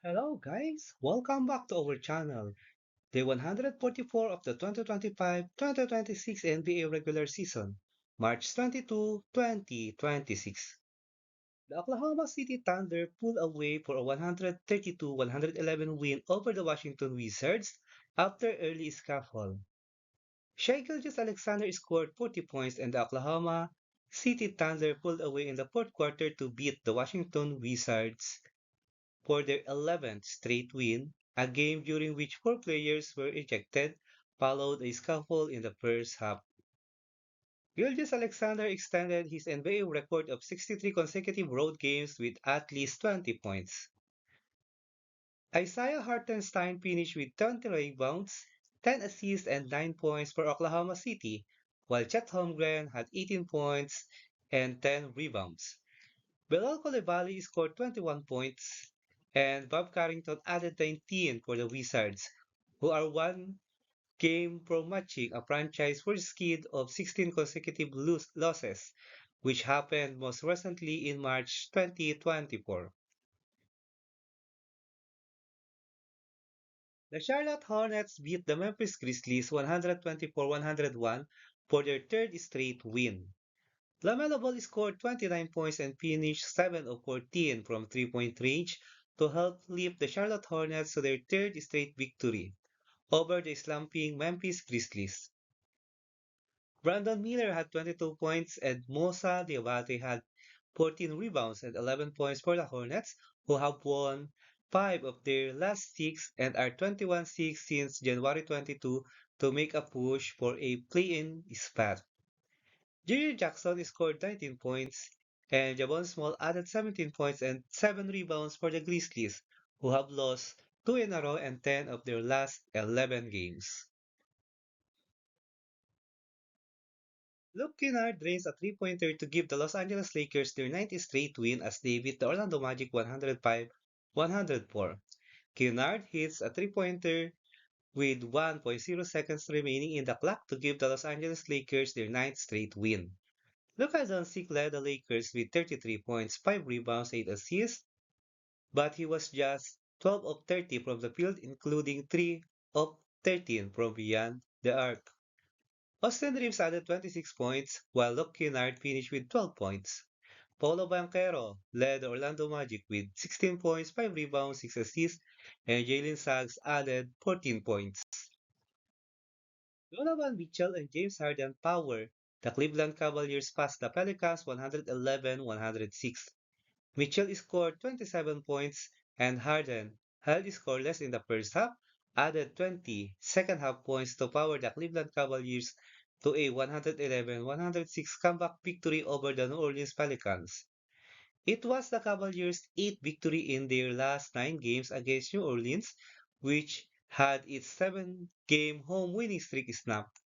Hello guys, welcome back to our channel. Day 144 of the 2025-2026 NBA regular season, March 22, 2026. The Oklahoma City Thunder pulled away for a 132-111 win over the Washington Wizards after early scuffle. Shai Gilgeous-Alexander scored 40 points and the Oklahoma City Thunder pulled away in the fourth quarter to beat the Washington Wizards for their 11th straight win. A game during which four players were ejected followed a scuffle in the first half. Gilgeous-Alexander extended his NBA record of 63 consecutive road games with at least 20 points. Isaiah Hartenstein finished with 20 rebounds, 10 assists, and 9 points for Oklahoma City, while Chet Holmgren had 18 points and 10 rebounds. Bilal Coulibaly scored 21 points, and Bob Carrington added 19 for the Wizards, who are one game from matching a franchise-worst skid of 16 consecutive losses, which happened most recently in March 2024. The Charlotte Hornets beat the Memphis Grizzlies 124-101 for their third straight win. LaMelo Ball scored 29 points and finished 7 of 14 from three-point range to help lift the Charlotte Hornets to their third straight victory over the slumping Memphis Grizzlies. Brandon Miller had 22 points and Mosa Diabate had 14 rebounds and 11 points for the Hornets, who have won 5 of their last 6 and are 21-6 since January 22 to make a push for a play-in spot. Jerry Jackson scored 19 points, and Javon Small added 17 points and 7 rebounds for the Grizzlies, who have lost 2 in a row and 10 of their last 11 games. Luke Kennard drains a three-pointer to give the Los Angeles Lakers their ninth straight win as they beat the Orlando Magic 105-104. Kennard hits a three-pointer with 1.0 seconds remaining in the clock to give the Los Angeles Lakers their ninth straight win. Luka Doncic led the Lakers with 33 points, 5 rebounds, 8 assists, but he was just 12 of 30 from the field, including 3 of 13 from beyond the arc. Austin Reeves added 26 points, while Luke Kennard finished with 12 points. Paolo Banchero led the Orlando Magic with 16 points, 5 rebounds, 6 assists, and Jalen Suggs added 14 points. Donovan Mitchell and James Harden power the Cleveland Cavaliers past the Pelicans 111-106. Mitchell scored 27 points and Harden held scoreless in the first half, added 20 second half points to power the Cleveland Cavaliers to a 111-106 comeback victory over the New Orleans Pelicans. It was the Cavaliers' eighth victory in their last 9 games against New Orleans, which had its 7-game home winning streak snapped.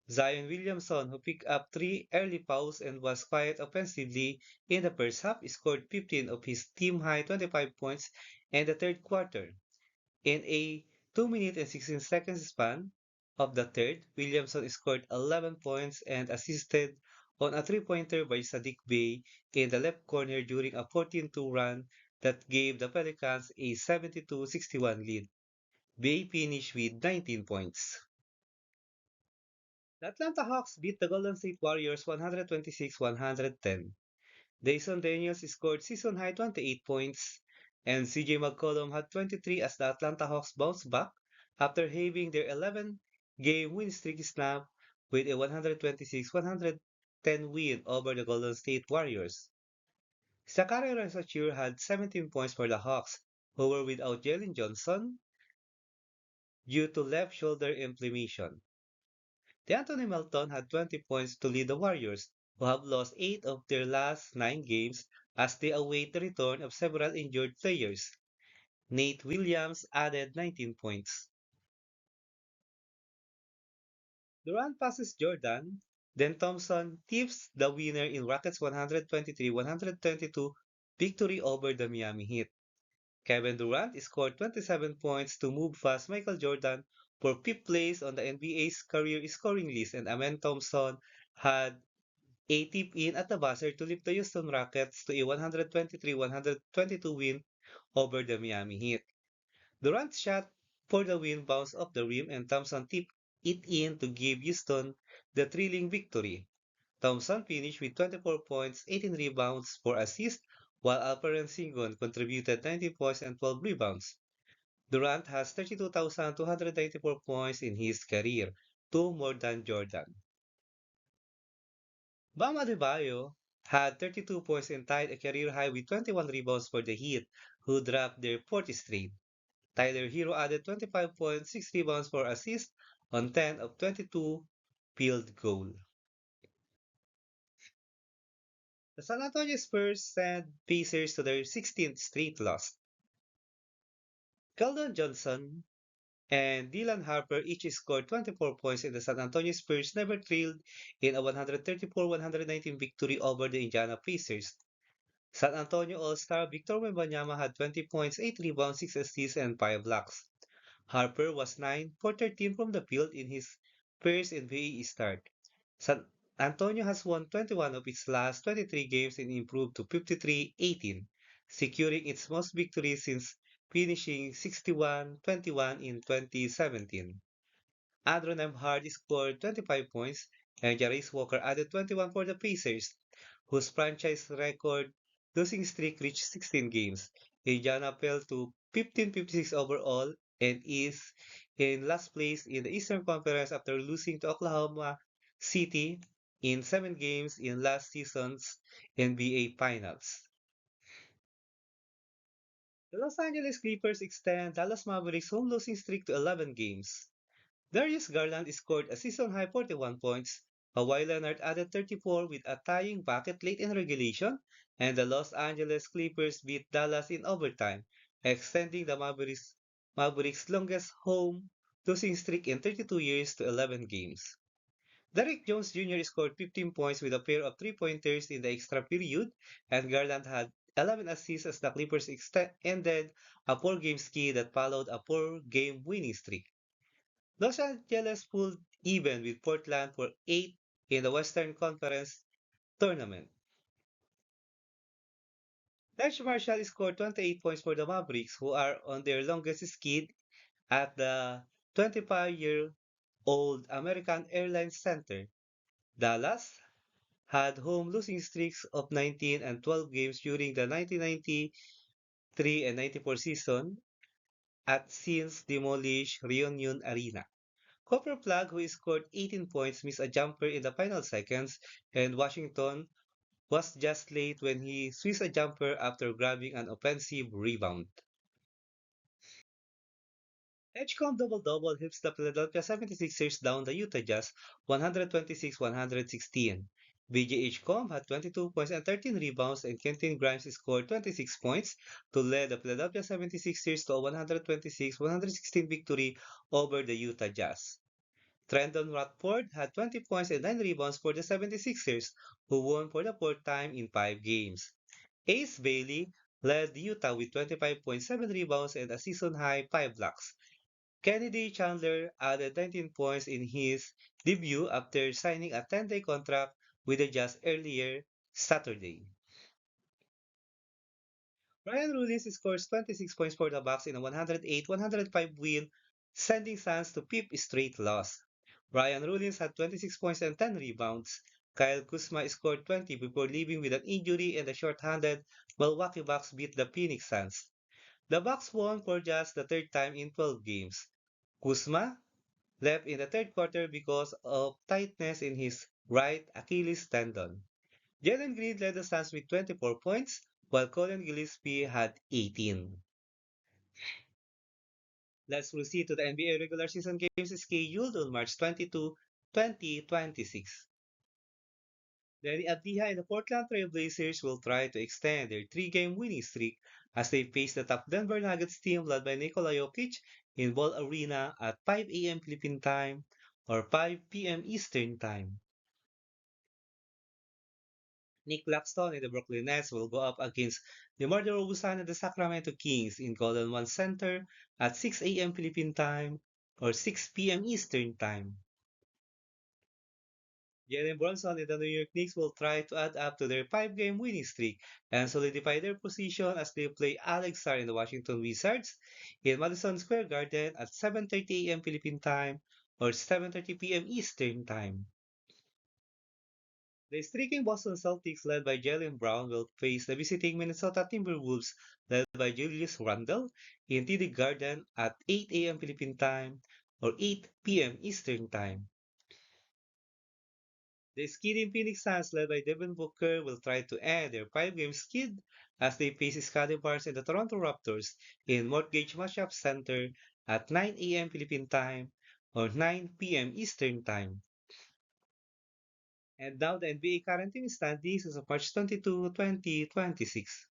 Zion Williamson, who picked up 3 early fouls and was quiet offensively in the first half, scored 15 of his team-high 25 points in the third quarter. In a 2 minute and 16 seconds span of the third, Williamson scored 11 points and assisted on a three-pointer by Sadiq Bey in the left corner during a 14-2 run that gave the Pelicans a 72-61 lead. Bey finished with 19 points. The Atlanta Hawks beat the Golden State Warriors 126-110. Dyson Daniels scored season-high 28 points, and CJ McCollum had 23 as the Atlanta Hawks bounced back after having their 11-game win streak snapped with a 126-110 win over the Golden State Warriors. Zachary Resachure had 17 points for the Hawks, who were without Jalen Johnson due to left shoulder inflammation. D'Anthony Melton had 20 points to lead the Warriors, who have lost 8 of their last 9 games as they await the return of several injured players. Nate Williams added 19 points. Durant passes Jordan, then Thompson tips the winner in Rockets 123-122 victory over the Miami Heat. Kevin Durant scored 27 points to move past Michael Jordan for fifth place on the NBA's career scoring list, and Amen Thompson had a tip in at the buzzer to lift the Houston Rockets to a 123-122 win over the Miami Heat. Durant's shot for the win bounced off the rim and Thompson tipped it in to give Houston the thrilling victory. Thompson finished with 24 points, 18 rebounds, 4 assists, while Alperen Sengun contributed 19 points and 12 rebounds. Durant has 32,294 points in his career, two more than Jordan. Bam Adebayo had 32 points and tied a career high with 21 rebounds for the Heat, who dropped their 40th straight. Tyler Hero added 25.6 rebounds for assists on 10 of 22 field goals. The San Antonio Spurs sent Pacers to their 16th straight loss. Keldon Johnson and Dylan Harper each scored 24 points, and the San Antonio Spurs never trailed in a 134-119 victory over the Indiana Pacers. San Antonio All-Star Victor Wembanyama had 20 points, 8 rebounds, 6 assists, and 5 blocks. Harper was 9 for 13 from the field in his first NBA start. San Antonio has won 21 of its last 23 games and improved to 53-18, securing its most victories since finishing 61-21 in 2017. Andrew Nembhard scored 25 points, and Jarice Walker added 21 for the Pacers, whose franchise record losing streak reached 16 games. Indiana fell to 15-56 overall and is in last place in the Eastern Conference after losing to Oklahoma City in 7 games in last season's NBA Finals. The Los Angeles Clippers extend Dallas Mavericks' home losing streak to 11 games. Darius Garland scored a season-high 41 points, Kawhi Leonard added 34 with a tying bucket late in regulation, and the Los Angeles Clippers beat Dallas in overtime, extending the Mavericks' longest home losing streak in 32 years to 11 games. Derrick Jones Jr. scored 15 points with a pair of three-pointers in the extra period, and Garland had 11 assists as the Clippers ended a four-game ski that followed a four-game winning streak. Los Angeles pulled even with Portland for 8 in the Western Conference tournament. Nash Marshall scored 28 points for the Mavericks, who are on their longest skid at the 25-year-old American Airlines Center. Dallas had home losing streaks of 19 and 12 games during the 1993 and 94 season at since demolished Reunion Arena. Cooper Flag, who scored 18 points, missed a jumper in the final seconds, and Washington was just late when he switched a jumper after grabbing an offensive rebound. Edgecombe double-double helps the Philadelphia 76ers down the Utah Jazz 126-116. BJ Edgecombe had 22 points and 13 rebounds, and Quentin Grimes scored 26 points to lead the Philadelphia 76ers to a 126-116 victory over the Utah Jazz. Trendon Watford had 20 points and 9 rebounds for the 76ers, who won for the fourth time in 5 games. Ace Bailey led Utah with 25.7 rebounds and a season-high 5 blocks. Kennedy Chandler added 19 points in his debut after signing a 10-day contract with the Jazz earlier Saturday. Ryan Rollins scores 26 points for the Bucks in a 108-105 win, sending Suns to fifth straight loss. Ryan Rollins had 26 points and 10 rebounds. Kyle Kuzma scored 20 before leaving with an injury, and the short-handed Milwaukee Bucks beat the Phoenix Suns. The Bucks won for just the third time in 12 games. Kuzma left in the third quarter because of tightness in his right Achilles tendon. Jalen Green led the Suns with 24 points, while Colin Gillespie had 18. Let's proceed to the NBA regular season games scheduled on March 22, 2026. Danny Avdija and the Portland Trail Blazers will try to extend their three-game winning streak as they face the top Denver Nuggets team led by Nikola Jokic in Ball Arena at 5 a.m. Philippine time or 5 p.m. Eastern time. Nick Claxton and the Brooklyn Nets will go up against DeMar DeRozan and the Sacramento Kings in Golden One Center at 6 a.m. Philippine time or 6 p.m. Eastern time. Jalen Brunson and the New York Knicks will try to add up to their five-game winning streak and solidify their position as they play Alex Sarr in the Washington Wizards in Madison Square Garden at 7:30 a.m. Philippine time or 7:30 p.m. Eastern time. The streaking Boston Celtics, led by Jaylen Brown, will face the visiting Minnesota Timberwolves, led by Julius Randle, in TD Garden at 8 a.m. Philippine time or 8 p.m. Eastern time. The Skinny Phoenix Suns, led by Devin Booker, will try to end their five-game skid as they face Scottie Barnes and the Toronto Raptors in Mortgage Matchup Center at 9 a.m. Philippine time or 9 p.m. Eastern time. And now the NBA current team standings as of March 22, 2026.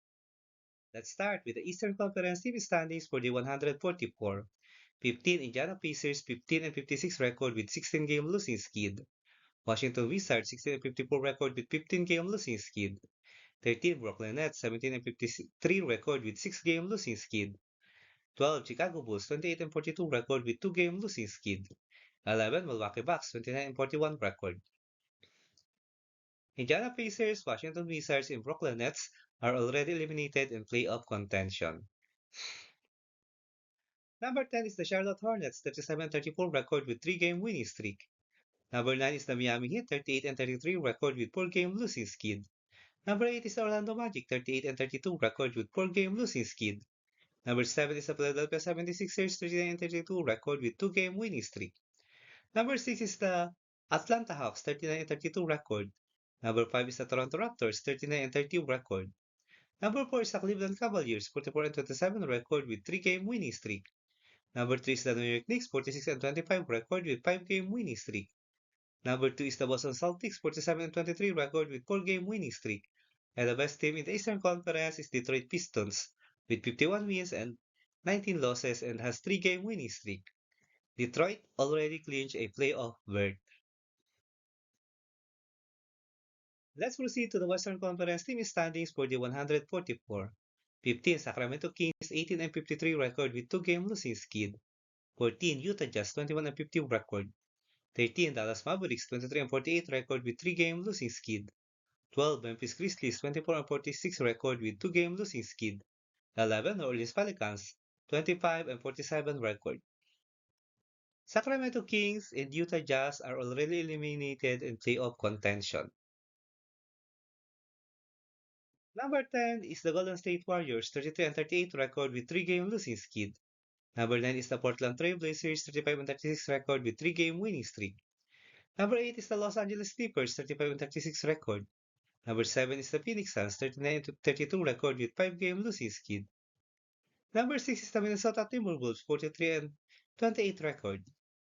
Let's start with the Eastern Conference team standings for the 144. 15 Indiana Pacers, 15 and 56 record with 16-game losing skid. Washington Wizards, 16 and 54 record with 15-game losing skid. 13 Brooklyn Nets, 17 and 53 record with 6-game losing skid. 12 Chicago Bulls, 28 and 42 record with 2-game losing skid. 11 Milwaukee Bucks, 29 and 41 record. Indiana Pacers, Washington Wizards, and Brooklyn Nets are already eliminated in playoff contention. Number 10 is the Charlotte Hornets, 37-34 record with 3-game winning streak. Number 9 is the Miami Heat, 38 and 33 record with 4-game losing skid. Number 8 is the Orlando Magic, 38 and 32 record with 4-game losing skid. Number 7 is the Philadelphia 76ers, 39 and 32 record with 2-game winning streak. Number 6 is the Atlanta Hawks, 39 and 32 record. Number 5 is the Toronto Raptors, 39 and 30 record. Number 4 is the Cleveland Cavaliers, 44 and 27 record with 3-game winning streak. Number 3 is the New York Knicks, 46 and 25 record with 5-game winning streak. Number 2 is the Boston Celtics, 47 and 23 record with 4-game winning streak. And the best team in the Eastern Conference is Detroit Pistons with 51 wins and 19 losses and has 3-game winning streak. Detroit already clinched a playoff berth. Let's proceed to the Western Conference team standings for the 144. 15 Sacramento Kings, 18 and 53 record with 2-game losing skid. 14 Utah Jazz, 21 and 50 record. 13 Dallas Mavericks, 23 and 48 record with 3-game losing skid. 12 Memphis Grizzlies, 24 and 46 record with 2-game losing skid. 11 New Orleans Pelicans, 25 and 47 record. Sacramento Kings and Utah Jazz are already eliminated in playoff contention. Number 10 is the Golden State Warriors, 33 and 38 record with 3-game losing skid. Number 9 is the Portland Trail Blazers, 35 and 36 record with 3-game winning streak. Number 8 is the Los Angeles Clippers, 35 and 36 record. Number 7 is the Phoenix Suns, 39 and 32 record with 5-game losing skid. Number 6 is the Minnesota Timberwolves, 43 and 28 record.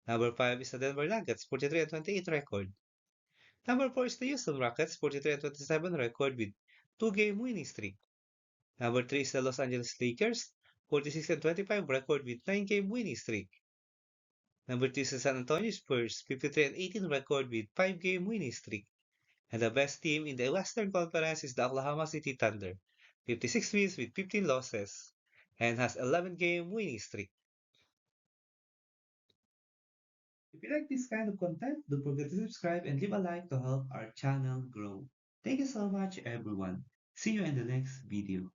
Number 5 is the Denver Nuggets, 43 and 28 record. Number 4 is the Houston Rockets, 43 and 27 record with 2-game winning streak. Number 3 is the Los Angeles Lakers, 46 and 25 record with 9-game winning streak. Number 2 is the San Antonio Spurs, 53 and 18 record with 5-game winning streak. And the best team in the Western Conference is the Oklahoma City Thunder, 56 wins with 15 losses, and has 11-game winning streak. If you like this kind of content, don't forget to subscribe and leave a like to help our channel grow. Thank you so much, everyone. See you in the next video.